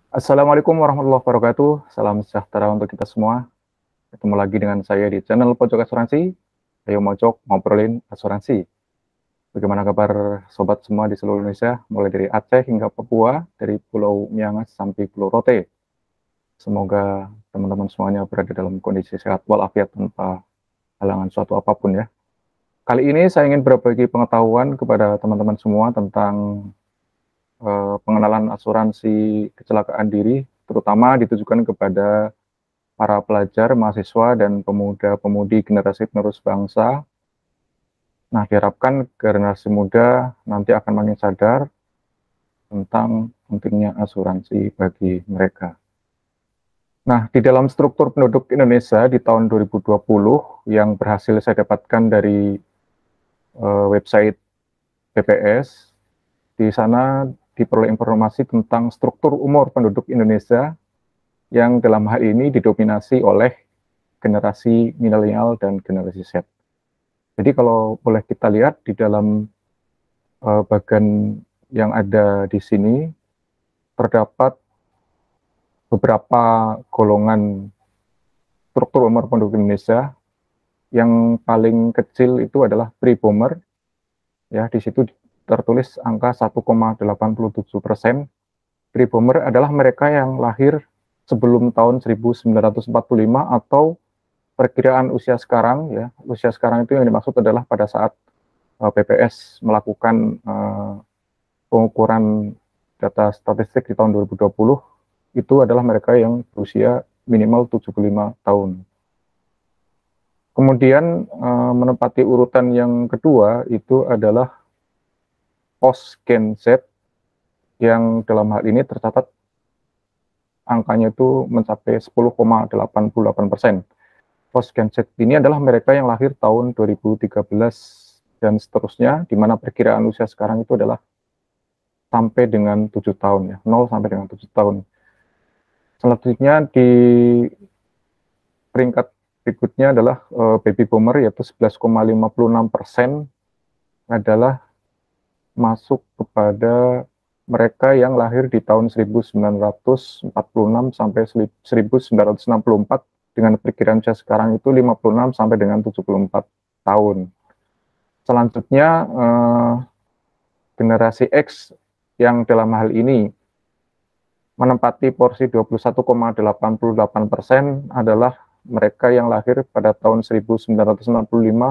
Assalamualaikum warahmatullahi wabarakatuh. Salam sejahtera untuk kita semua. Ketemu lagi dengan saya di channel Pojok Asuransi. Ayo mojok ngobrolin asuransi. Bagaimana kabar sobat semua di seluruh Indonesia, mulai dari Aceh hingga Papua, dari Pulau Miangas sampai Pulau Rote. Semoga teman-teman semuanya berada dalam kondisi sehat walafiat tanpa halangan suatu apapun ya. Kali ini saya ingin berbagi pengetahuan kepada teman-teman semua tentang pengenalan asuransi kecelakaan diri, terutama ditujukan kepada para pelajar, mahasiswa, dan pemuda-pemudi generasi penerus bangsa. Nah, diharapkan generasi muda nanti akan makin sadar tentang pentingnya asuransi bagi mereka. Nah, di dalam struktur penduduk Indonesia di tahun 2020 yang berhasil saya dapatkan dari website BPS, di sana diperoleh informasi tentang struktur umur penduduk Indonesia yang dalam hal ini didominasi oleh generasi milenial dan generasi Z. Jadi kalau boleh kita lihat di dalam bagian yang ada di sini, terdapat beberapa golongan struktur umur penduduk Indonesia. Yang paling kecil itu adalah pre-boomer, ya di situ tertulis angka 1,87%. Pre-boomer adalah mereka yang lahir sebelum tahun 1945 atau perkiraan usia sekarang, ya usia sekarang itu yang dimaksud adalah pada saat BPS melakukan pengukuran data statistik di tahun 2020, itu adalah mereka yang berusia minimal 75 tahun. Kemudian menempati urutan yang kedua itu adalah post Gen Z, yang dalam hal ini tercatat angkanya itu mencapai 10,88%. Post Gen Z ini adalah mereka yang lahir tahun 2013 dan seterusnya, di mana perkiraan usia sekarang itu adalah sampai dengan 7 tahun ya, 0 sampai dengan 7 tahun. Selanjutnya di peringkat berikutnya adalah baby boomer, yaitu 11,56% adalah masuk kepada mereka yang lahir di tahun 1946 sampai 1964, dengan perkiraan usia sekarang itu 56 sampai dengan 74 tahun. Selanjutnya generasi X yang dalam hal ini menempati porsi 21,88% adalah mereka yang lahir pada tahun 1965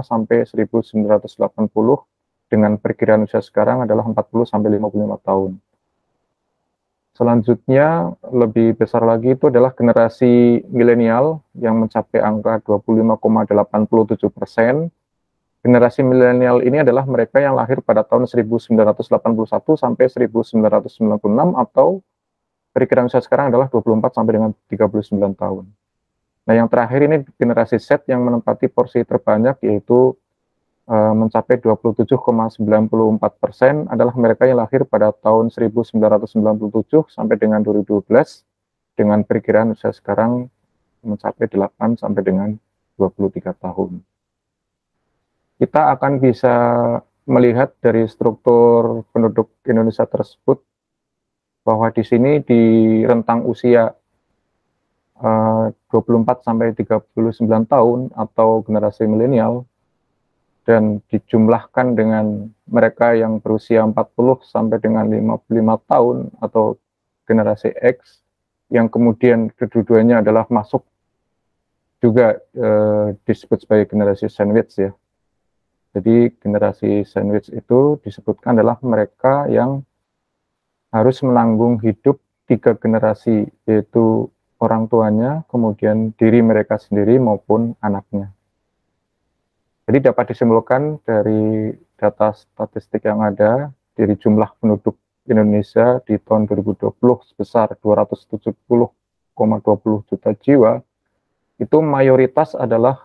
sampai 1980, dengan perkiraan usia sekarang adalah 40 sampai 55 tahun. Selanjutnya lebih besar lagi itu adalah generasi milenial yang mencapai angka 25,87%. Generasi milenial ini adalah mereka yang lahir pada tahun 1981 sampai 1996 atau perkiraan usia sekarang adalah 24 sampai dengan 39 tahun. Nah, yang terakhir ini generasi Z yang menempati porsi terbanyak, yaitu mencapai 27,94% adalah mereka yang lahir pada tahun 1997 sampai dengan 2012, dengan perkiraan usia sekarang mencapai 8 sampai dengan 23 tahun. Kita akan bisa melihat dari struktur penduduk Indonesia tersebut bahwa di sini di rentang usia 24 sampai 39 tahun atau generasi milenial, dan dijumlahkan dengan mereka yang berusia 40 sampai dengan 55 tahun atau generasi X, yang kemudian kedua-duanya adalah masuk juga disebut sebagai generasi sandwich ya. Jadi generasi sandwich itu disebutkan adalah mereka yang harus menanggung hidup 3 generasi, yaitu orang tuanya, kemudian diri mereka sendiri maupun anaknya. Jadi dapat disimpulkan dari data statistik yang ada, dari jumlah penduduk Indonesia di tahun 2020 sebesar 270,20 juta jiwa, itu mayoritas adalah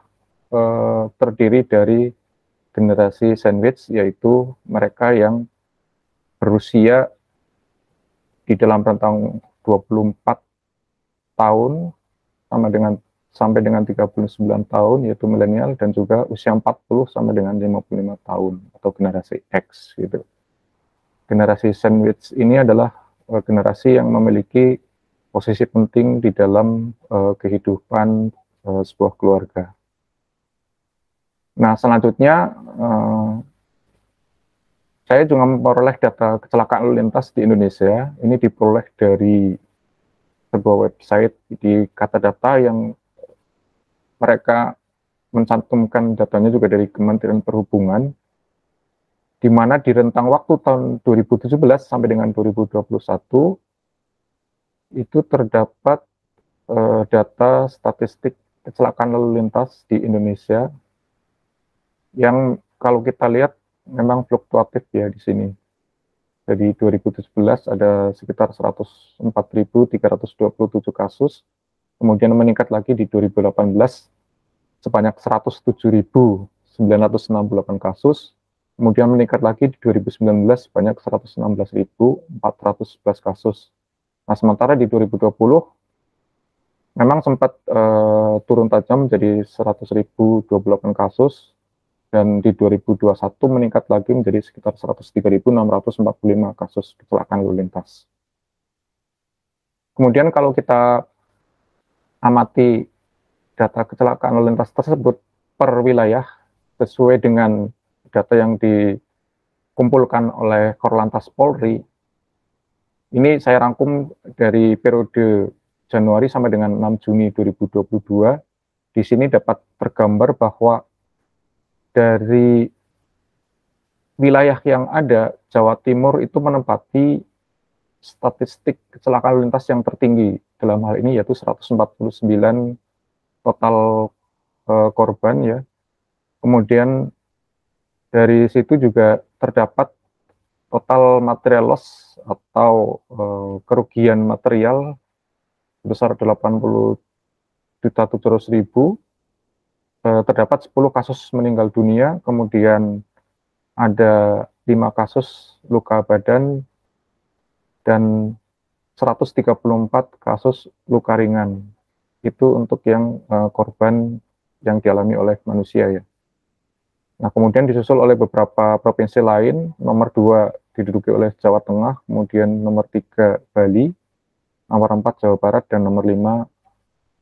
terdiri dari generasi sandwich, yaitu mereka yang berusia di dalam rentang 24 tahun sampai dengan 39 tahun, yaitu milenial, dan juga usia 40 sampai dengan 55 tahun atau generasi X gitu. Generasi sandwich ini adalah generasi yang memiliki posisi penting di dalam kehidupan sebuah keluarga. Nah, selanjutnya saya juga memperoleh data kecelakaan lalu lintas di Indonesia. Ini diperoleh dari sebuah website di Katadata yang mereka mencantumkan datanya juga dari Kementerian Perhubungan, di mana di rentang waktu tahun 2017 sampai dengan 2021 itu terdapat data statistik kecelakaan lalu lintas di Indonesia yang kalau kita lihat memang fluktuatif ya di sini. Jadi 2017 ada sekitar 104.327 kasus, kemudian meningkat lagi di 2018 sebanyak 107.968 kasus, kemudian meningkat lagi di 2019 sebanyak 116.411 kasus. Nah, sementara di 2020 memang sempat turun tajam menjadi 100.028 kasus, dan di 2021 meningkat lagi menjadi sekitar 103.645 kasus kecelakaan lalu lintas. Kemudian kalau kita amati data kecelakaan lalu lintas tersebut per wilayah sesuai dengan data yang dikumpulkan oleh Korlantas Polri, ini saya rangkum dari periode Januari sampai dengan 6 Juni 2022. Di sini dapat tergambar bahwa dari wilayah yang ada, Jawa Timur itu menempati statistik kecelakaan lalu lintas yang tertinggi dalam hal ini, yaitu 149 total korban ya. Kemudian dari situ juga terdapat total material loss atau kerugian material sebesar 80.700.000. Terdapat 10 kasus meninggal dunia, kemudian ada 5 kasus luka badan, dan 134 kasus luka ringan. Itu untuk yang korban yang dialami oleh manusia ya. Nah, kemudian disusul oleh beberapa provinsi lain. Nomor 2 diduduki oleh Jawa Tengah, kemudian nomor 3 Bali, nomor 4 Jawa Barat, dan nomor 5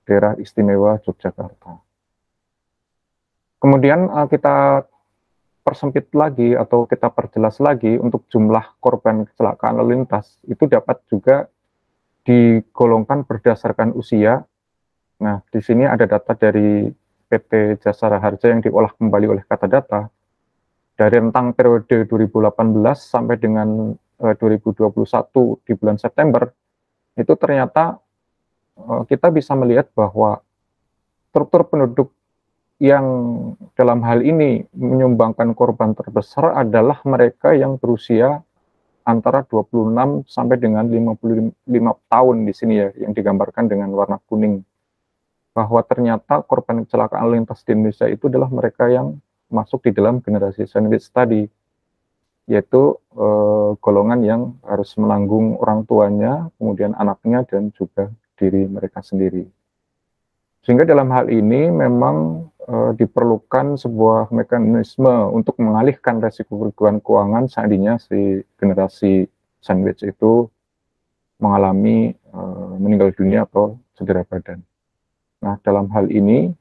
Daerah Istimewa Yogyakarta. Kemudian kita persempit lagi atau kita perjelas lagi untuk jumlah korban kecelakaan lalu lintas itu dapat juga digolongkan berdasarkan usia. Nah, di sini ada data dari PT Jasara Harja yang diolah kembali oleh Katadata dari rentang periode 2018 sampai dengan 2021 di bulan September. Itu ternyata kita bisa melihat bahwa struktur penduduk yang dalam hal ini menyumbangkan korban terbesar adalah mereka yang berusia antara 26 sampai dengan 55 tahun di sini ya, yang digambarkan dengan warna kuning. Bahwa ternyata korban kecelakaan lalu lintas di Indonesia itu adalah mereka yang masuk di dalam generasi sandwich tadi, yaitu golongan yang harus menanggung orang tuanya, kemudian anaknya, dan juga diri mereka sendiri. Sehingga dalam hal ini memang diperlukan sebuah mekanisme untuk mengalihkan resiko kerugian keuangan seandainya si generasi sandwich itu mengalami meninggal dunia atau cedera badan. Nah, dalam hal ini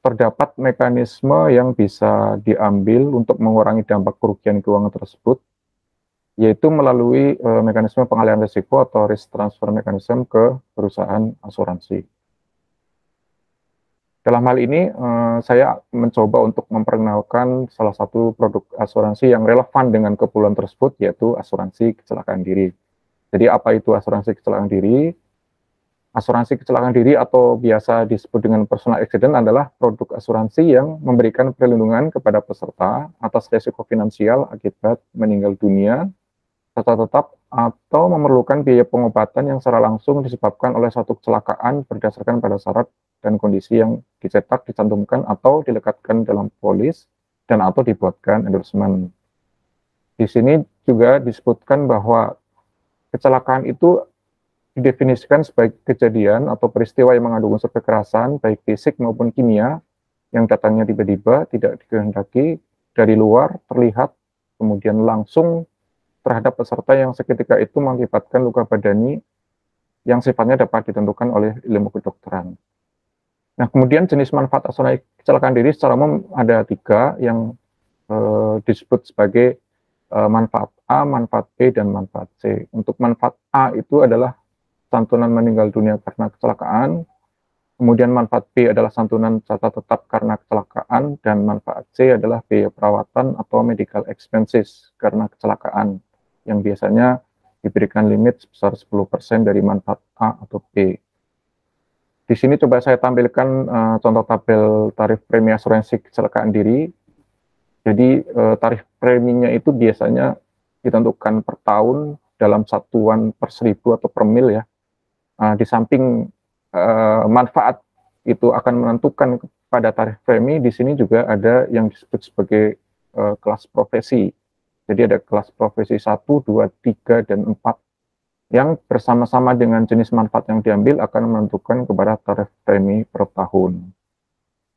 terdapat mekanisme yang bisa diambil untuk mengurangi dampak kerugian keuangan tersebut, yaitu melalui mekanisme pengalihan risiko atau risk transfer mechanism ke perusahaan asuransi. Dalam hal ini, saya mencoba untuk memperkenalkan salah satu produk asuransi yang relevan dengan keperluan tersebut, yaitu asuransi kecelakaan diri. Jadi, apa itu asuransi kecelakaan diri? Asuransi kecelakaan diri atau biasa disebut dengan personal accident adalah produk asuransi yang memberikan perlindungan kepada peserta atas risiko finansial akibat meninggal dunia, serta tetap atau memerlukan biaya pengobatan yang secara langsung disebabkan oleh suatu kecelakaan berdasarkan pada syarat dan kondisi yang dicetak, dicantumkan, atau dilekatkan dalam polis, dan atau dibuatkan endorsement. Di sini juga disebutkan bahwa kecelakaan itu didefinisikan sebagai kejadian atau peristiwa yang mengandung unsur kekerasan, baik fisik maupun kimia, yang datangnya tiba-tiba, tidak dikehendaki, dari luar, terlihat, kemudian langsung terhadap peserta yang seketika itu mengakibatkan luka badani yang sifatnya dapat ditentukan oleh ilmu kedokteran. Nah, kemudian jenis manfaat asuransi kecelakaan diri secara umum ada 3 yang disebut sebagai manfaat A, manfaat B, dan manfaat C. Untuk manfaat A itu adalah santunan meninggal dunia karena kecelakaan, kemudian manfaat B adalah santunan catat tetap karena kecelakaan, dan manfaat C adalah biaya perawatan atau medical expenses karena kecelakaan, yang biasanya diberikan limit sebesar 10% dari manfaat A atau B. Di sini coba saya tampilkan contoh tabel tarif premi asuransi kecelakaan diri. Jadi tarif preminya itu biasanya ditentukan per tahun dalam satuan per 1000 atau per mil ya. Di samping manfaat itu akan menentukan pada tarif premi, di sini juga ada yang disebut sebagai kelas profesi. Jadi ada kelas profesi 1, 2, 3, dan 4 yang bersama-sama dengan jenis manfaat yang diambil akan menentukan kepada tarif premi per tahun.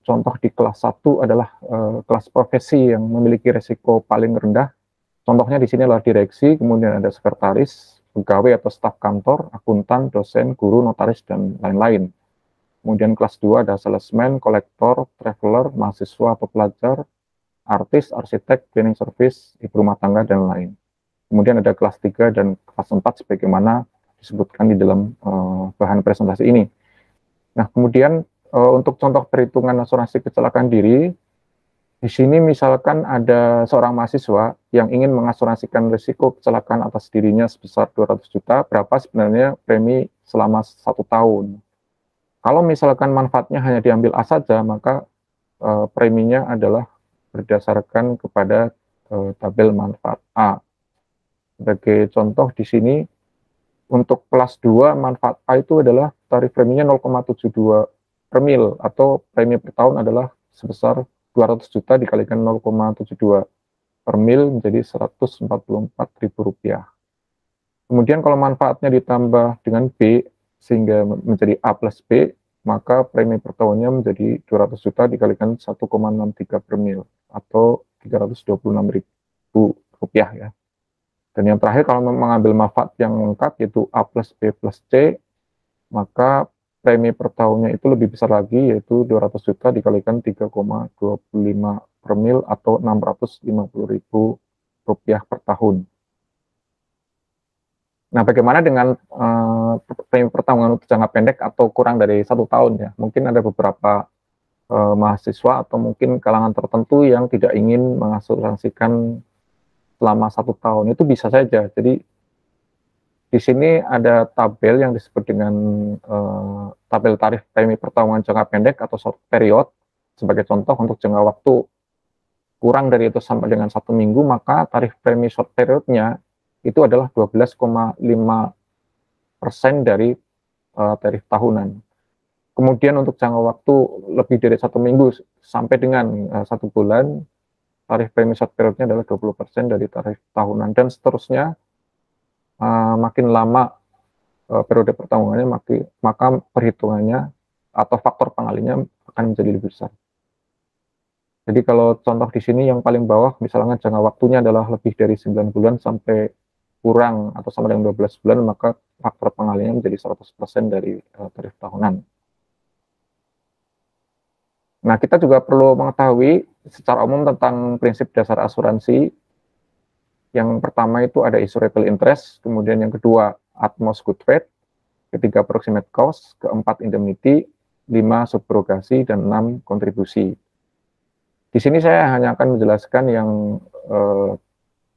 Contoh di kelas 1 adalah kelas profesi yang memiliki risiko paling rendah. Contohnya di sini adalah direksi, kemudian ada sekretaris, pegawai atau staf kantor, akuntan, dosen, guru, notaris, dan lain-lain. Kemudian kelas 2 ada salesman, kolektor, traveler, mahasiswa atau pelajar, artis, arsitek, cleaning service, ibu rumah tangga, dan lain. Kemudian ada kelas 3 dan kelas 4 sebagaimana disebutkan di dalam bahan presentasi ini. Nah, kemudian untuk contoh perhitungan asuransi kecelakaan diri, di sini misalkan ada seorang mahasiswa yang ingin mengasuransikan risiko kecelakaan atas dirinya sebesar 200 juta, berapa sebenarnya premi selama 1 tahun. Kalau misalkan manfaatnya hanya diambil A saja, maka preminya adalah berdasarkan kepada tabel manfaat A. Sebagai contoh di sini, untuk kelas 2 manfaat A itu adalah tarif preminya 0,72 per mil, atau premi per tahun adalah sebesar 200 juta dikalikan 0,72 per mil menjadi Rp144.000. Kemudian kalau manfaatnya ditambah dengan B sehingga menjadi A plus B, maka premi per tahunnya menjadi 200 juta dikalikan 1,63 per mil atau Rp326.000 ya. Dan yang terakhir, kalau mengambil manfaat yang lengkap yaitu A plus B plus C, maka premi per tahunnya itu lebih besar lagi, yaitu 200 juta dikalikan 3,25 per mil atau Rp650.000 per tahun. Nah, bagaimana dengan premi per tahun untuk jangka pendek atau kurang dari 1 tahun ya? Mungkin ada beberapa mahasiswa atau mungkin kalangan tertentu yang tidak ingin mengasuransikan selama 1 tahun, itu bisa saja. Jadi di sini ada tabel yang disebut dengan tabel tarif premi pertanggungan jangka pendek atau short period. Sebagai contoh, untuk jangka waktu kurang dari itu sampai dengan 1 minggu, maka tarif premi short periodnya itu adalah 12,5% dari tarif tahunan. Kemudian untuk jangka waktu lebih dari 1 minggu sampai dengan 1 bulan, tarif premi short periodnya adalah 20% dari tarif tahunan, dan seterusnya. Makin lama periode pertanggungannya, maka perhitungannya atau faktor pengalinya akan menjadi lebih besar. Jadi kalau contoh di sini yang paling bawah, misalnya jangka waktunya adalah lebih dari 9 bulan sampai kurang atau sama dengan 12 bulan, maka faktor pengalinya menjadi 100% dari tarif tahunan. Nah, kita juga perlu mengetahui secara umum tentang prinsip dasar asuransi. Yang pertama itu ada insurable interest, kemudian yang kedua utmost good faith, ketiga proximate cost, keempat indemnity, 5 subrogasi, dan 6 kontribusi. Di sini saya hanya akan menjelaskan yang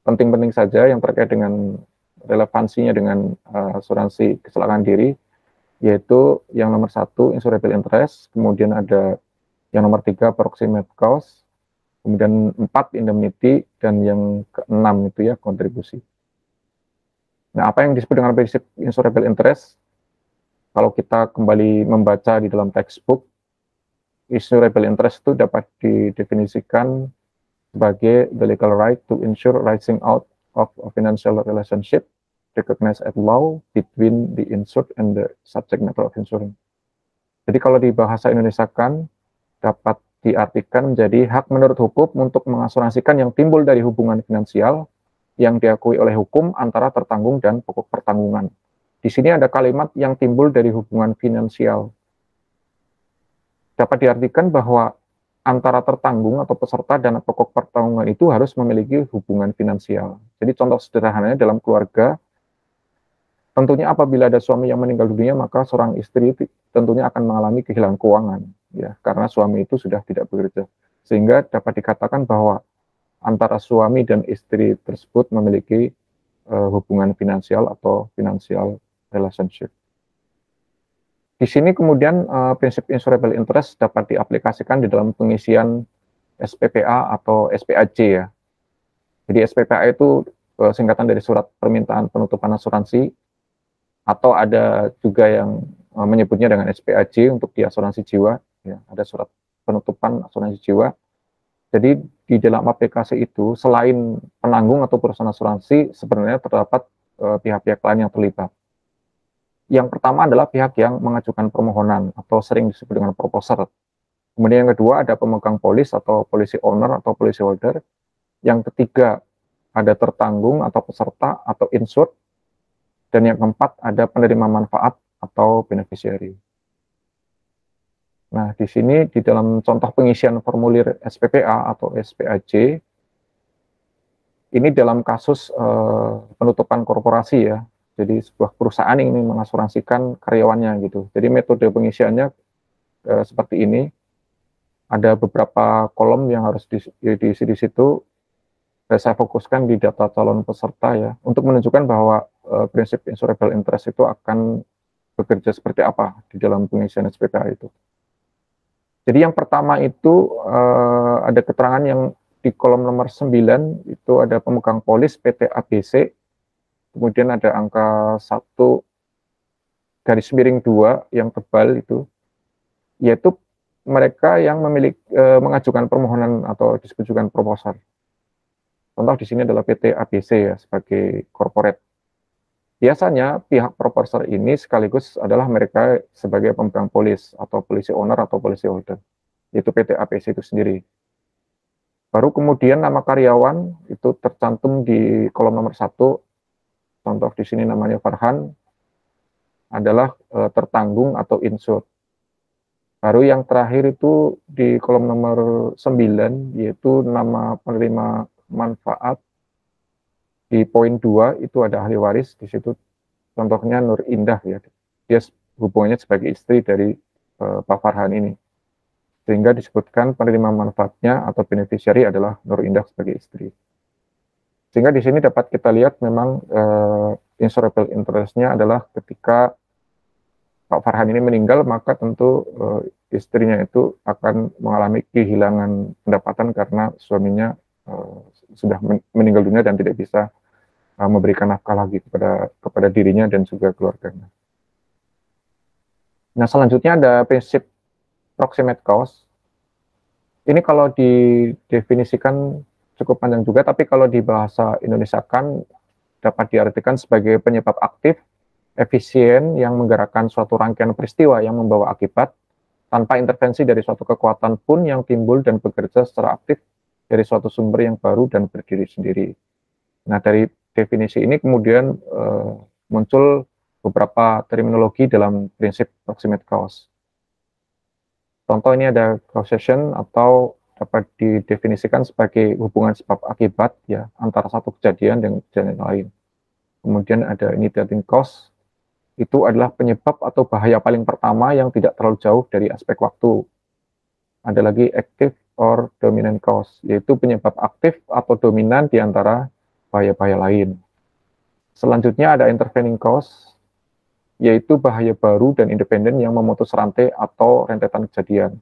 penting-penting saja yang terkait dengan relevansinya dengan asuransi kecelakaan diri, yaitu yang nomor 1 insurable interest, kemudian ada yang nomor 3 proximate cost, kemudian 4 indemnity, dan yang ke-6 itu ya kontribusi. Nah, apa yang disebut dengan prinsip insurable interest? Kalau kita kembali membaca di dalam textbook, insurable interest itu dapat didefinisikan sebagai the legal right to insure rising out of a financial relationship recognized at law between the insured and the subject matter of insurance. Jadi kalau di bahasa Indonesiakan, dapat diartikan menjadi hak menurut hukum untuk mengasuransikan yang timbul dari hubungan finansial yang diakui oleh hukum antara tertanggung dan pokok pertanggungan, di sini ada kalimat yang timbul dari hubungan finansial. Dapat diartikan bahwa antara tertanggung atau peserta dan pokok pertanggungan itu harus memiliki hubungan finansial. Jadi contoh sederhananya dalam keluarga, tentunya apabila ada suami yang meninggal dunia, maka seorang istri tentunya akan mengalami kehilangan keuangan, ya, karena suami itu sudah tidak bekerja. Sehingga dapat dikatakan bahwa antara suami dan istri tersebut memiliki hubungan finansial atau financial relationship. Di sini kemudian prinsip insurable interest dapat diaplikasikan di dalam pengisian SPPA atau SPAJ ya. Jadi SPPA itu singkatan dari surat permintaan penutupan asuransi, atau ada juga yang menyebutnya dengan SPAJ untuk di asuransi jiwa. Ya, ada surat penutupan asuransi jiwa. Jadi di dalam aplikasi itu selain penanggung atau perusahaan asuransi, sebenarnya terdapat pihak-pihak lain yang terlibat. Yang pertama adalah pihak yang mengajukan permohonan atau sering disebut dengan proposer. Kemudian yang kedua ada pemegang polis atau policy owner atau policy holder. Yang ketiga ada tertanggung atau peserta atau insured. Dan yang keempat ada penerima manfaat atau beneficiary. Nah, di sini di dalam contoh pengisian formulir SPPA atau SPAJ, ini dalam kasus penutupan korporasi ya. Jadi sebuah perusahaan yang ingin mengasuransikan karyawannya gitu. Jadi metode pengisiannya seperti ini. Ada beberapa kolom yang harus diisi di situ. Saya fokuskan di data calon peserta ya, untuk menunjukkan bahwa prinsip insurable interest itu akan bekerja seperti apa di dalam pengisian SPPA itu. Jadi yang pertama itu ada keterangan yang di kolom nomor 9 itu ada pemegang polis PT ABC. Kemudian ada angka 1/2 yang tebal itu, yaitu mereka yang memiliki mengajukan permohonan atau disebut juga proposer. Contoh di sini adalah PT ABC ya sebagai corporate. Biasanya pihak proposer ini sekaligus adalah mereka sebagai pemegang polis atau policy owner atau policy holder, yaitu PT ABC itu sendiri. Baru kemudian nama karyawan itu tercantum di kolom nomor 1. Contoh di sini namanya Farhan, adalah tertanggung atau insured. Baru yang terakhir itu di kolom nomor 9, yaitu nama penerima manfaat. Di poin 2 itu ada ahli waris, di situ contohnya Nur Indah ya. Dia hubungannya sebagai istri dari Pak Farhan ini. Sehingga disebutkan penerima manfaatnya atau beneficiary adalah Nur Indah sebagai istri. Sehingga di sini dapat kita lihat memang insurable interest-nya adalah ketika Pak Farhan ini meninggal, maka tentu istrinya itu akan mengalami kehilangan pendapatan karena suaminya sudah meninggal dunia dan tidak bisa memberikan nafkah lagi kepada dirinya dan juga keluarganya. Nah, selanjutnya ada prinsip proximate cause. Ini kalau didefinisikan cukup panjang juga, tapi kalau di bahasa Indonesia kan dapat diartikan sebagai penyebab aktif, efisien yang menggerakkan suatu rangkaian peristiwa yang membawa akibat tanpa intervensi dari suatu kekuatan pun yang timbul dan bekerja secara aktif dari suatu sumber yang baru dan berdiri sendiri. Nah, dari definisi ini kemudian muncul beberapa terminologi dalam prinsip proximate cause. Contoh ini ada causation atau dapat didefinisikan sebagai hubungan sebab akibat ya antara satu kejadian dengan kejadian lain. Kemudian ada initiating cause, itu adalah penyebab atau bahaya paling pertama yang tidak terlalu jauh dari aspek waktu. Ada lagi active or dominant cause, yaitu penyebab aktif atau dominan di antara bahaya-bahaya lain. Selanjutnya ada intervening cause, yaitu bahaya baru dan independen yang memutus rantai atau rentetan kejadian.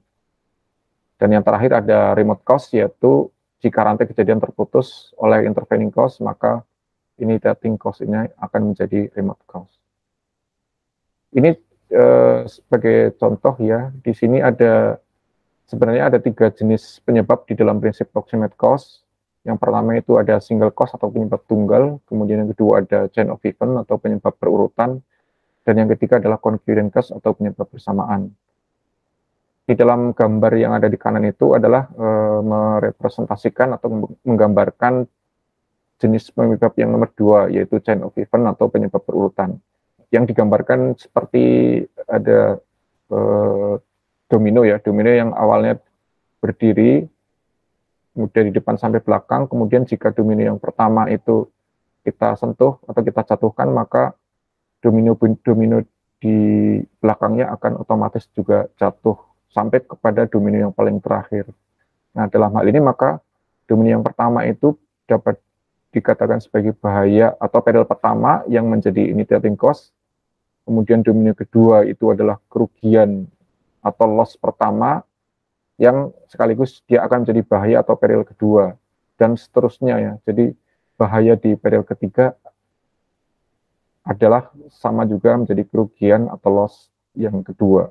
Dan yang terakhir ada remote cause, yaitu jika rantai kejadian terputus oleh intervening cause, maka initiating cause ini akan menjadi remote cause. Ini sebagai contoh ya, di sini sebenarnya ada 3 jenis penyebab di dalam prinsip proximate cause. Yang pertama itu ada single cause atau penyebab tunggal, kemudian yang kedua ada chain of event atau penyebab berurutan, dan yang ketiga adalah concurrent cause atau penyebab bersamaan. Di dalam gambar yang ada di kanan itu adalah merepresentasikan atau menggambarkan jenis penyebab yang nomor 2, yaitu chain of event atau penyebab berurutan. yang digambarkan seperti ada domino ya, domino yang awalnya berdiri kemudian di depan sampai belakang, kemudian jika domino yang pertama itu kita sentuh atau kita jatuhkan, maka domino di belakangnya akan otomatis juga jatuh sampai kepada domino yang paling terakhir. Nah, dalam hal ini maka domino yang pertama itu dapat dikatakan sebagai bahaya atau peril pertama yang menjadi initiating cause. Kemudian domino kedua itu adalah kerugian atau loss pertama yang sekaligus dia akan menjadi bahaya atau peril kedua dan seterusnya ya. Jadi bahaya di peril ketiga adalah sama juga menjadi kerugian atau loss yang kedua.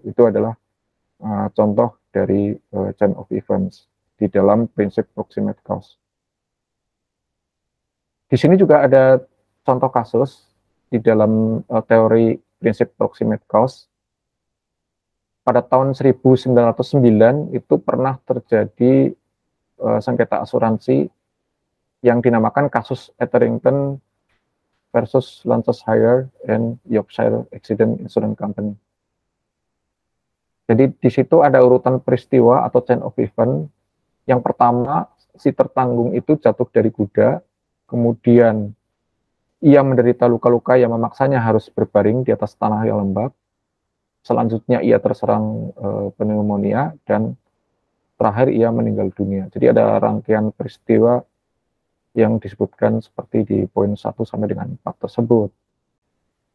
Itu adalah contoh dari chain of events di dalam prinsip proximate cause. Di sini juga ada contoh kasus di dalam teori prinsip proximate cause. Pada tahun 1909 itu pernah terjadi sengketa asuransi yang dinamakan kasus Etherington versus Lancashire and Yorkshire Accident Insurance Company. Jadi di situ ada urutan peristiwa atau chain of event. Yang pertama, si tertanggung itu jatuh dari kuda, kemudian ia menderita luka-luka yang memaksanya harus berbaring di atas tanah yang lembab. Selanjutnya ia terserang pneumonia dan terakhir ia meninggal dunia. Jadi ada rangkaian peristiwa yang disebutkan seperti di poin 1 sampai dengan 4 tersebut.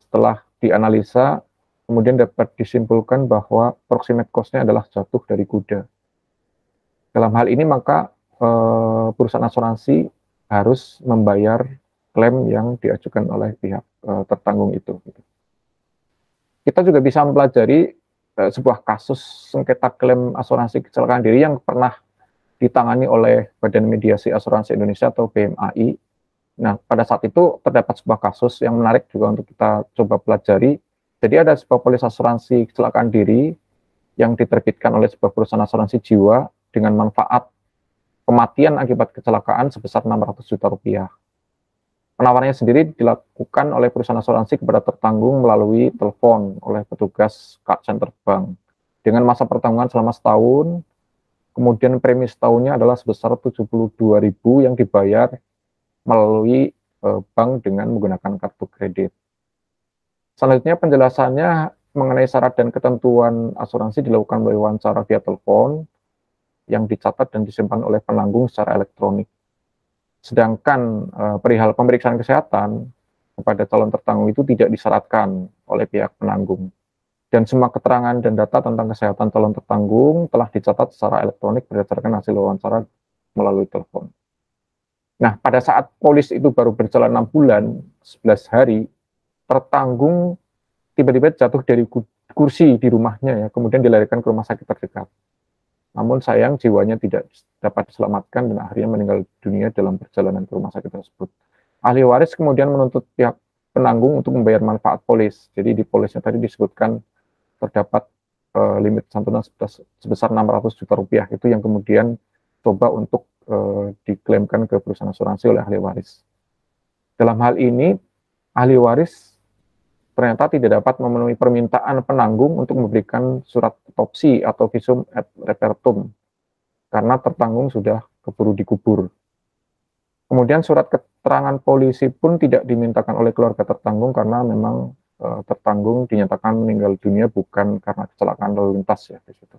Setelah dianalisa, kemudian dapat disimpulkan bahwa proximate cause-nya adalah jatuh dari kuda. Dalam hal ini maka perusahaan asuransi harus membayar klaim yang diajukan oleh pihak tertanggung itu. Kita juga bisa mempelajari sebuah kasus sengketa klaim asuransi kecelakaan diri yang pernah ditangani oleh Badan Mediasi Asuransi Indonesia atau BMAI. Nah, pada saat itu terdapat sebuah kasus yang menarik juga untuk kita coba pelajari. Jadi ada sebuah polis asuransi kecelakaan diri yang diterbitkan oleh sebuah perusahaan asuransi jiwa dengan manfaat kematian akibat kecelakaan sebesar 600 juta rupiah. Penawarannya sendiri dilakukan oleh perusahaan asuransi kepada tertanggung melalui telepon oleh petugas call center bank dengan masa pertanggungan selama setahun. Kemudian premi setahunnya adalah sebesar 72.000 yang dibayar melalui bank dengan menggunakan kartu kredit. Selanjutnya penjelasannya mengenai syarat dan ketentuan asuransi dilakukan melalui wawancara via telepon yang dicatat dan disimpan oleh penanggung secara elektronik. Sedangkan perihal pemeriksaan kesehatan kepada calon tertanggung itu tidak disyaratkan oleh pihak penanggung. Dan semua keterangan dan data tentang kesehatan calon tertanggung telah dicatat secara elektronik berdasarkan hasil wawancara melalui telepon. Nah, pada saat polis itu baru berjalan 6 bulan, 11 hari, tertanggung tiba-tiba jatuh dari kursi di rumahnya ya, kemudian dilarikan ke rumah sakit terdekat. Namun sayang jiwanya tidak dapat diselamatkan dan akhirnya meninggal dunia dalam perjalanan ke rumah sakit tersebut. Ahli waris kemudian menuntut pihak penanggung untuk membayar manfaat polis. Jadi di polisnya tadi disebutkan terdapat limit santunan sebesar 600 juta rupiah itu yang kemudian coba untuk diklaimkan ke perusahaan asuransi oleh ahli waris. Dalam hal ini ahli waris ternyata tidak dapat memenuhi permintaan penanggung untuk memberikan surat otopsi atau visum et repertum karena tertanggung sudah keburu dikubur. Kemudian surat keterangan polisi pun tidak dimintakan oleh keluarga tertanggung karena memang tertanggung dinyatakan meninggal dunia bukan karena kecelakaan lalu lintas ya di situ.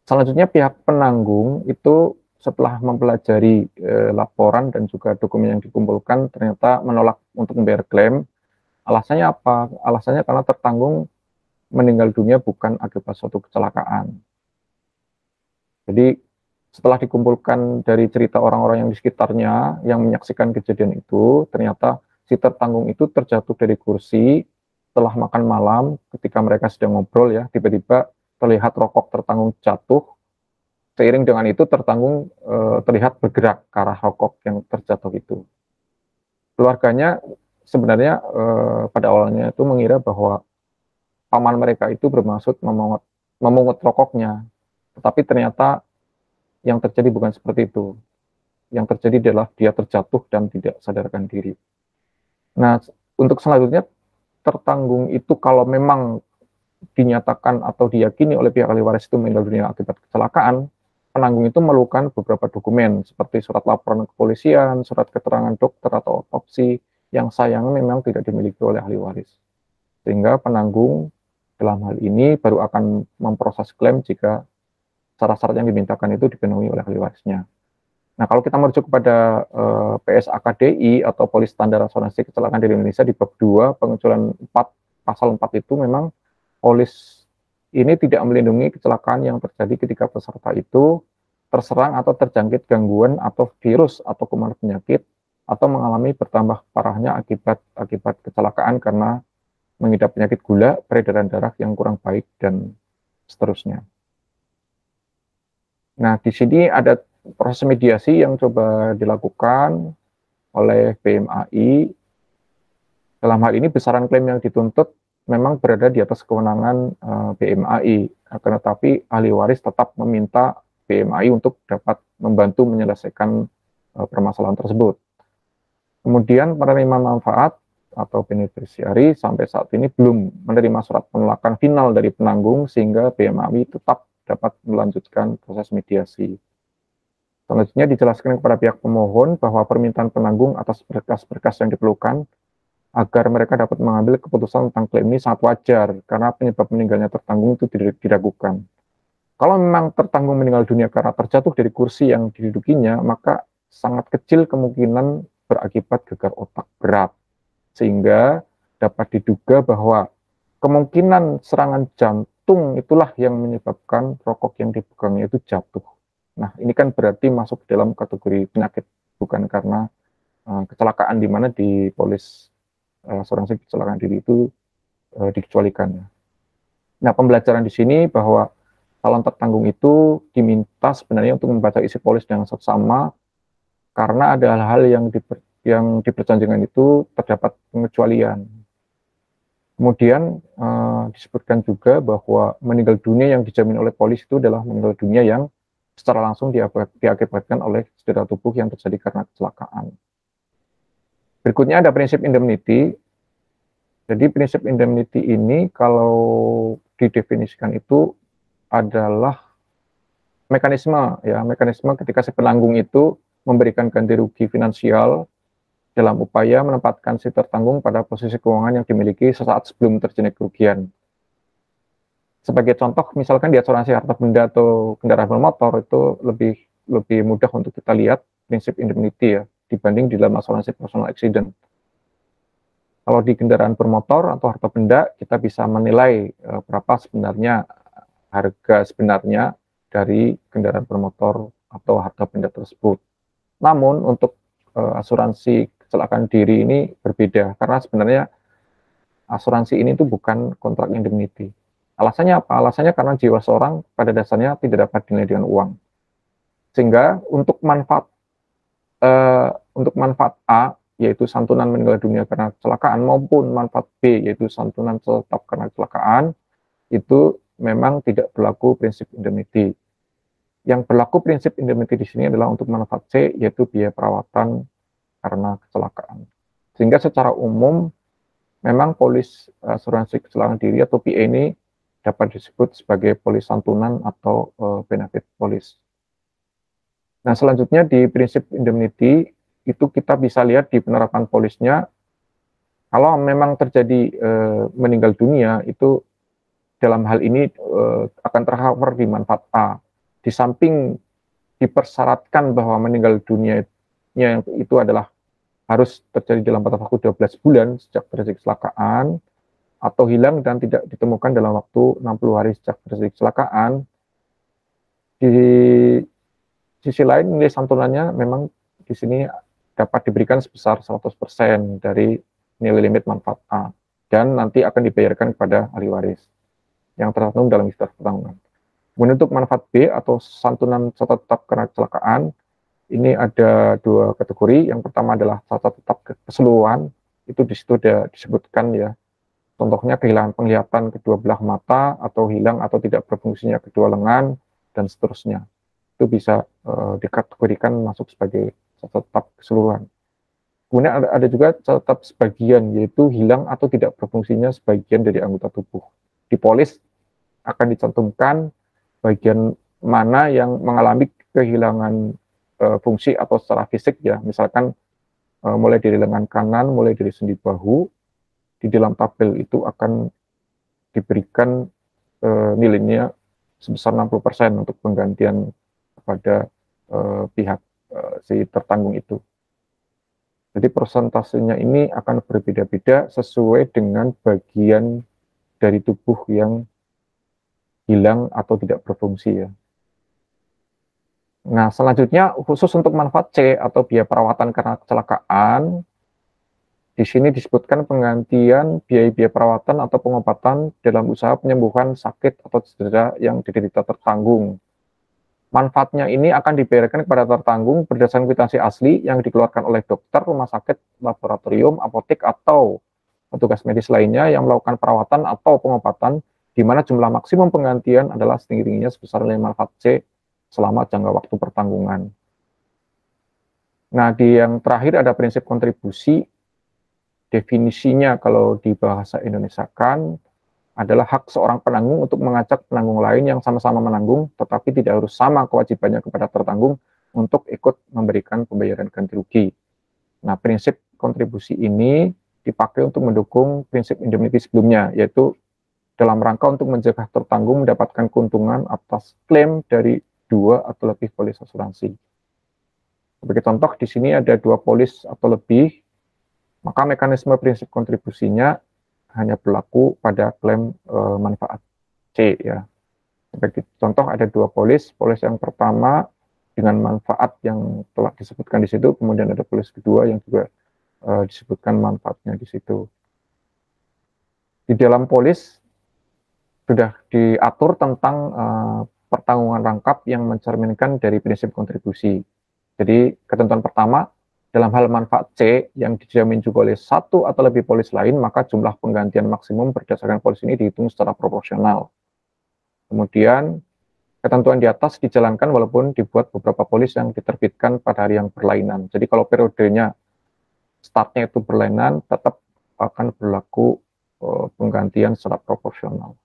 Selanjutnya pihak penanggung itu setelah mempelajari laporan dan juga dokumen yang dikumpulkan ternyata menolak untuk membayar klaim. Alasannya apa? Alasannya karena tertanggung meninggal dunia bukan akibat suatu kecelakaan. Jadi setelah dikumpulkan dari cerita orang-orang yang di sekitarnya yang menyaksikan kejadian itu, ternyata si tertanggung itu terjatuh dari kursi setelah makan malam ketika mereka sedang ngobrol ya, tiba-tiba terlihat rokok tertanggung jatuh. Seiring dengan itu tertanggung terlihat bergerak ke arah rokok yang terjatuh itu. Keluarganya sebenarnya pada awalnya itu mengira bahwa paman mereka itu bermaksud memungut rokoknya, tetapi ternyata yang terjadi bukan seperti itu. Yang terjadi adalah dia terjatuh dan tidak sadarkan diri. Nah, Untuk selanjutnya, tertanggung itu kalau memang dinyatakan atau diyakini oleh pihak ahli waris itu meninggal dunia akibat kecelakaan, penanggung itu memerlukan beberapa dokumen seperti surat laporan kepolisian, surat keterangan dokter atau otopsi yang sayangnya memang tidak dimiliki oleh ahli waris. Sehingga penanggung dalam hal ini baru akan memproses klaim jika syarat-syarat yang dimintakan itu dipenuhi oleh ahli warisnya. Nah, kalau kita merujuk kepada PSAKDI atau Polis Standar Asuransi Kecelakaan di Indonesia di bab 2 pengecualian 4 pasal 4 itu memang polis ini tidak melindungi kecelakaan yang terjadi ketika peserta itu terserang atau terjangkit gangguan atau virus atau kuman penyakit atau mengalami bertambah parahnya akibat kecelakaan karena mengidap penyakit gula, peredaran darah yang kurang baik, dan seterusnya. Nah, di sini ada proses mediasi yang coba dilakukan oleh BMAI. Dalam hal ini besaran klaim yang dituntut memang berada di atas kewenangan BMAI, akan tetapi ahli waris tetap meminta BMAI untuk dapat membantu menyelesaikan permasalahan tersebut. Kemudian penerima manfaat atau beneficiary sampai saat ini belum menerima surat penolakan final dari penanggung, sehingga BMAI tetap dapat melanjutkan proses mediasi. Selanjutnya dijelaskan kepada pihak pemohon bahwa permintaan penanggung atas berkas-berkas yang diperlukan agar mereka dapat mengambil keputusan tentang klaim ini sangat wajar, karena penyebab meninggalnya tertanggung itu diragukan. Kalau memang tertanggung meninggal dunia karena terjatuh dari kursi yang didudukinya, maka sangat kecil kemungkinan berakibat gegar otak berat, sehingga dapat diduga bahwa kemungkinan serangan jantung itulah yang menyebabkan rokok yang dipegangnya itu jatuh. Nah, ini kan berarti masuk dalam kategori penyakit, bukan karena kecelakaan, di mana di polis asuransi kecelakaan diri itu dikecualikan. Nah, pembelajaran di sini bahwa calon tertanggung itu diminta sebenarnya untuk membaca isi polis dengan seksama, karena ada hal-hal yang di perjanjian itu terdapat pengecualian. Kemudian disebutkan juga bahwa meninggal dunia yang dijamin oleh polis itu adalah meninggal dunia yang secara langsung diakibatkan oleh cedera tubuh yang terjadi karena kecelakaan. Berikutnya ada prinsip indemnity. Jadi prinsip indemnity ini kalau didefinisikan itu adalah mekanisme ketika si penanggung itu memberikan ganti rugi finansial dalam upaya menempatkan si tertanggung pada posisi keuangan yang dimiliki sesaat sebelum terjadi kerugian. Sebagai contoh, misalkan di asuransi harta benda atau kendaraan bermotor itu lebih mudah untuk kita lihat prinsip indemnity ya dibanding di dalam asuransi personal accident. Kalau di kendaraan bermotor atau harta benda, kita bisa menilai berapa sebenarnya harga sebenarnya dari kendaraan bermotor atau harta benda tersebut. Namun untuk asuransi kecelakaan diri ini berbeda, karena sebenarnya asuransi ini tuh bukan kontrak indemnity. Alasannya apa? Alasannya karena jiwa seorang pada dasarnya tidak dapat dinilai dengan uang. Sehingga untuk manfaat A, yaitu santunan meninggal dunia karena kecelakaan, maupun manfaat B, yaitu santunan tetap karena kecelakaan, itu memang tidak berlaku prinsip indemnity. Yang berlaku prinsip indemnity di sini adalah untuk manfaat C, yaitu biaya perawatan karena kecelakaan. Sehingga secara umum memang polis asuransi kecelakaan diri atau PA ini dapat disebut sebagai polis santunan atau benefit polis. Nah, selanjutnya di prinsip indemnity itu kita bisa lihat di penerapan polisnya, kalau memang terjadi meninggal dunia itu dalam hal ini akan tercover di manfaat A. Di samping dipersyaratkan bahwa meninggal dunianya itu adalah harus terjadi dalam batas waktu 12 bulan sejak terjadi kecelakaan, atau hilang dan tidak ditemukan dalam waktu 60 hari sejak terjadi kecelakaan. Di sisi lain, nilai santunannya memang di sini dapat diberikan sebesar 100% dari nilai limit manfaat A, dan nanti akan dibayarkan kepada ahli waris yang tercantum dalam istilah pertanggungan. Kemudian untuk manfaat B atau santunan serta tetap karena kecelakaan, ini ada dua kategori. Yang pertama adalah serta tetap keseluruhan, itu di situ sudah disebutkan ya. Contohnya kehilangan penglihatan kedua belah mata, atau hilang atau tidak berfungsinya kedua lengan, dan seterusnya. Itu bisa dikategorikan masuk sebagai tetap keseluruhan. Kemudian ada juga tetap sebagian, yaitu hilang atau tidak berfungsinya sebagian dari anggota tubuh. Di polis akan dicantumkan bagian mana yang mengalami kehilangan fungsi atau secara fisik ya, misalkan mulai dari lengan kanan, mulai dari sendi bahu, di dalam tabel itu akan diberikan nilainya sebesar 60% untuk penggantian kepada pihak si tertanggung itu. Jadi persentasenya ini akan berbeda-beda sesuai dengan bagian dari tubuh yang hilang atau tidak berfungsi ya. Nah, selanjutnya khusus untuk manfaat C atau biaya perawatan karena kecelakaan, di sini disebutkan penggantian biaya-biaya perawatan atau pengobatan dalam usaha penyembuhan sakit atau cedera yang diderita tertanggung. Manfaatnya ini akan dibayarkan kepada tertanggung berdasarkan kwitansi asli yang dikeluarkan oleh dokter, rumah sakit, laboratorium, apotek, atau petugas medis lainnya yang melakukan perawatan atau pengobatan, di mana jumlah maksimum penggantian adalah setinggi-tingginya sebesar nilai manfaat C selama jangka waktu pertanggungan. Nah, di yang terakhir ada prinsip kontribusi. Definisinya kalau di bahasa Indonesia kan adalah hak seorang penanggung untuk mengajak penanggung lain yang sama-sama menanggung, tetapi tidak harus sama kewajibannya kepada tertanggung untuk ikut memberikan pembayaran ganti rugi. Nah, prinsip kontribusi ini dipakai untuk mendukung prinsip indemnity sebelumnya, yaitu dalam rangka untuk mencegah tertanggung mendapatkan keuntungan atas klaim dari 2 atau lebih polis asuransi. Sebagai contoh, di sini ada 2 polis atau lebih, maka mekanisme prinsip kontribusinya hanya berlaku pada klaim manfaat C ya. Sebagai contoh ada 2 polis yang pertama dengan manfaat yang telah disebutkan di situ, kemudian ada polis kedua yang juga disebutkan manfaatnya di situ. Di dalam polis sudah diatur tentang pertanggungan rangkap yang mencerminkan dari prinsip kontribusi. Jadi ketentuan pertama, dalam hal manfaat C yang dijamin juga oleh 1 atau lebih polis lain, maka jumlah penggantian maksimum berdasarkan polis ini dihitung secara proporsional. Kemudian, ketentuan di atas dijalankan walaupun dibuat beberapa polis yang diterbitkan pada hari yang berlainan. Jadi kalau periodenya startnya itu berlainan, tetap akan berlaku penggantian secara proporsional.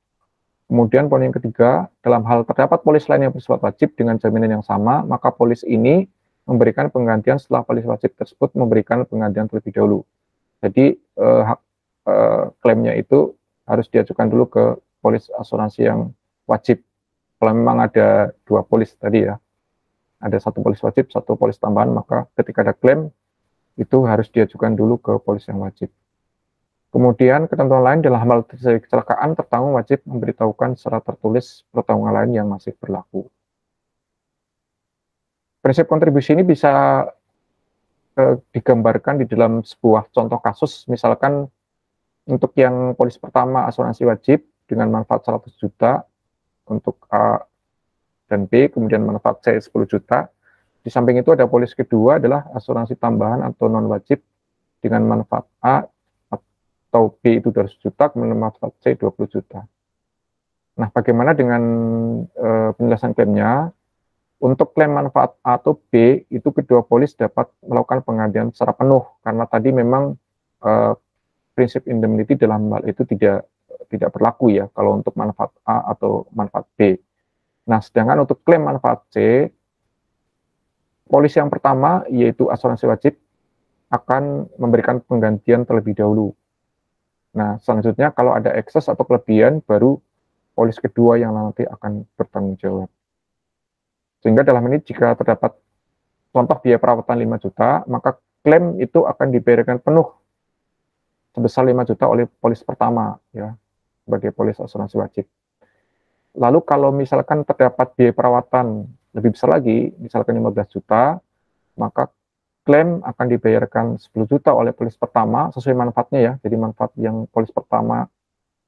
Kemudian poin yang ketiga, dalam hal terdapat polis lain yang bersifat wajib dengan jaminan yang sama, maka polis ini memberikan penggantian setelah polis wajib tersebut memberikan penggantian terlebih dahulu. Jadi hak klaimnya itu harus diajukan dulu ke polis asuransi yang wajib. Kalau memang ada 2 polis tadi ya, ada 1 polis wajib, 1 polis tambahan, maka ketika ada klaim itu harus diajukan dulu ke polis yang wajib. Kemudian ketentuan lain dalam hal terjadi kecelakaan, tertanggung wajib memberitahukan secara tertulis pertanggungan lain yang masih berlaku. Prinsip kontribusi ini bisa digambarkan di dalam sebuah contoh kasus, misalkan untuk yang polis pertama asuransi wajib dengan manfaat 100 juta untuk A dan B, kemudian manfaat C 10 juta. Di samping itu ada polis kedua adalah asuransi tambahan atau non wajib dengan manfaat A atau B itu 200 juta, kemudian manfaat C 20 juta. Nah, bagaimana dengan penjelasan klaimnya? Untuk klaim manfaat A atau B, itu kedua polis dapat melakukan penggantian secara penuh, karena tadi memang prinsip indemnity dalam hal itu tidak berlaku ya, kalau untuk manfaat A atau manfaat B. Nah, sedangkan untuk klaim manfaat C, polis yang pertama, yaitu asuransi wajib, akan memberikan penggantian terlebih dahulu. Nah, selanjutnya kalau ada ekses atau kelebihan, baru polis kedua yang nanti akan bertanggung jawab. Sehingga dalam ini jika terdapat contoh biaya perawatan 5 juta, maka klaim itu akan dibayarkan penuh sebesar 5 juta oleh polis pertama ya, sebagai polis asuransi wajib. Lalu kalau misalkan terdapat biaya perawatan lebih besar lagi, misalkan 15 juta, maka klaim akan dibayarkan 10 juta oleh polis pertama sesuai manfaatnya ya. Jadi manfaat yang polis pertama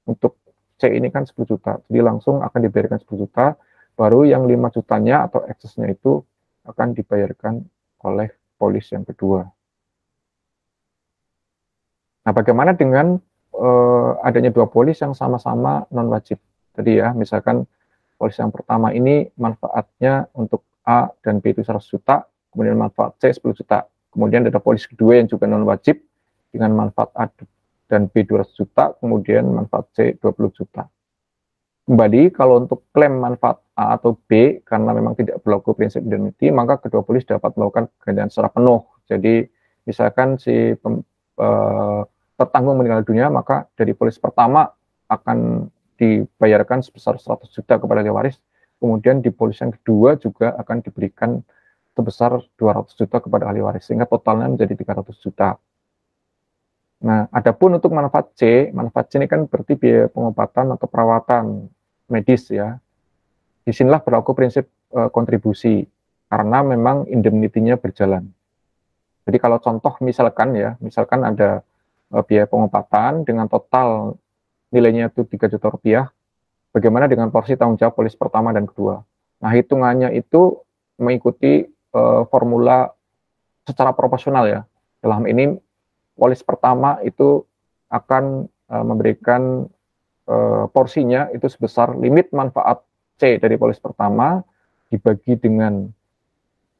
untuk C ini kan 10 juta. Jadi langsung akan dibayarkan 10 juta. Baru yang 5 jutanya atau eksesnya itu akan dibayarkan oleh polis yang kedua. Nah, bagaimana dengan adanya 2 polis yang sama-sama non wajib? Tadi ya, misalkan polis yang pertama ini manfaatnya untuk A dan B itu 100 juta, kemudian manfaat C 10 juta. Kemudian ada polis kedua yang juga non wajib dengan manfaat A dan B 200 juta, kemudian manfaat C 20 juta. Kembali, kalau untuk klaim manfaat A atau B, karena memang tidak berlaku prinsip indemnity, maka kedua polis dapat melakukan gantian secara penuh. Jadi, misalkan si tertanggung meninggal dunia, maka dari polis pertama akan dibayarkan sebesar 100 juta kepada ahli waris, kemudian di polis yang kedua juga akan diberikan sebesar 200 juta kepada ahli waris, sehingga totalnya menjadi 300 juta. Nah, adapun untuk manfaat C ini kan berarti biaya pengobatan atau perawatan medis ya. Disinilah berlaku prinsip kontribusi, karena memang indemnity-nya berjalan. Jadi kalau contoh misalkan ada biaya pengobatan dengan total nilainya itu 3 juta rupiah, bagaimana dengan porsi tanggung jawab polis pertama dan kedua? Nah, hitungannya itu mengikuti formula secara proporsional ya. Dalam ini polis pertama itu akan memberikan porsinya itu sebesar limit manfaat C dari polis pertama dibagi dengan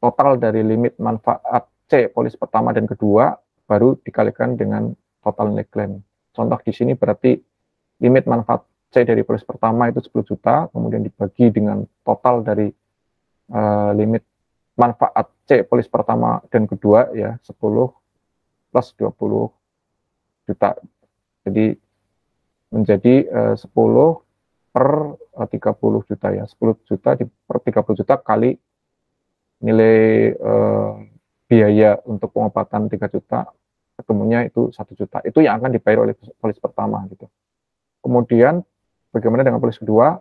total dari limit manfaat C polis pertama dan kedua, baru dikalikan dengan total nilai klaim. Contoh di sini berarti limit manfaat C dari polis pertama itu 10 juta, kemudian dibagi dengan total dari limit manfaat C polis pertama dan kedua ya 10 plus 20 juta. Jadi menjadi 10 per 30 juta ya. 10 juta per 30 juta kali nilai biaya untuk pengobatan 3 juta, ketemunya itu 1 juta. Itu yang akan dibayar oleh polis pertama gitu. Kemudian bagaimana dengan polis kedua?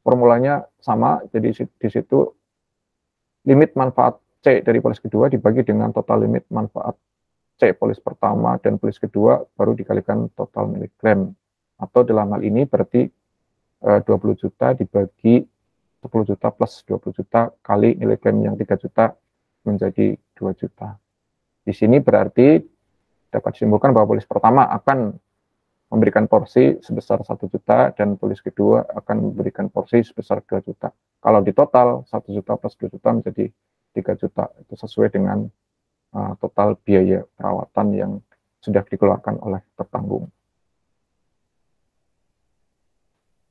Formulanya sama, jadi di situ limit manfaat C dari polis kedua dibagi dengan total limit manfaat C polis pertama dan polis kedua, baru dikalikan total nilai klaim. Atau dalam hal ini berarti 20 juta dibagi 10 juta plus 20 juta kali nilai klaim yang 3 juta menjadi 2 juta. Di sini berarti dapat disimpulkan bahwa polis pertama akan memberikan porsi sebesar 1 juta dan polis kedua akan memberikan porsi sebesar 2 juta. Kalau di total 1 juta plus 2 juta menjadi 3 juta. Itu sesuai dengan total biaya perawatan yang sudah dikeluarkan oleh tertanggung.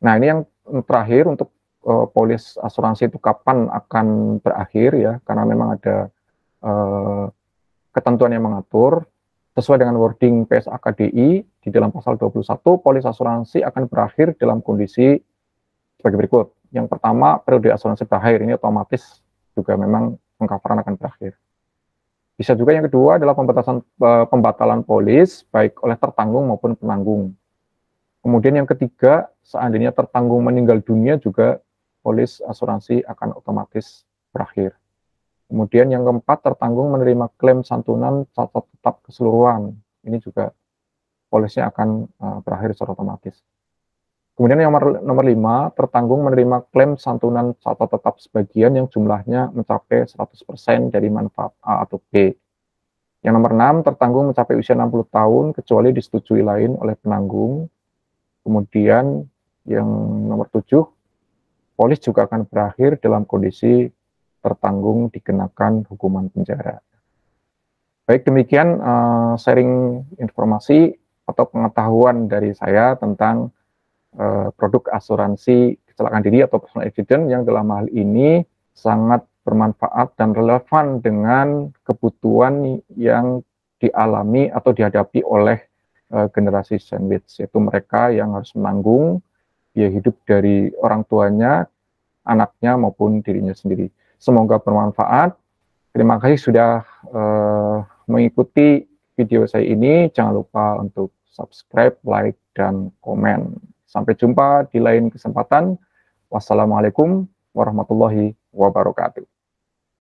Nah, ini yang terakhir untuk polis asuransi itu kapan akan berakhir ya, karena memang ada ketentuan yang mengatur. Sesuai dengan wording PSAKDI di dalam pasal 21, polis asuransi akan berakhir dalam kondisi sebagai berikut. Yang pertama, periode asuransi berakhir, ini otomatis juga memang pengcoveran akan berakhir. Bisa juga yang kedua adalah pembatalan polis, baik oleh tertanggung maupun penanggung. Kemudian yang ketiga, seandainya tertanggung meninggal dunia juga polis asuransi akan otomatis berakhir. Kemudian yang keempat, tertanggung menerima klaim santunan cacat tetap keseluruhan. Ini juga polisnya akan berakhir secara otomatis. Kemudian yang nomor 5, tertanggung menerima klaim santunan cacat tetap sebagian yang jumlahnya mencapai 100% dari manfaat A atau B. Yang nomor 6, tertanggung mencapai usia 60 tahun kecuali disetujui lain oleh penanggung. Kemudian yang nomor 7, polis juga akan berakhir dalam kondisi tertanggung dikenakan hukuman penjara. Baik, demikian sharing informasi atau pengetahuan dari saya tentang produk asuransi kecelakaan diri atau personal accident yang dalam hal ini sangat bermanfaat dan relevan dengan kebutuhan yang dialami atau dihadapi oleh generasi sandwich, yaitu mereka yang harus menanggung biaya hidup dari orang tuanya, anaknya maupun dirinya sendiri. Semoga bermanfaat. Terima kasih sudah mengikuti video saya ini. Jangan lupa untuk subscribe, like, dan komen. Sampai jumpa di lain kesempatan. Wassalamualaikum warahmatullahi wabarakatuh.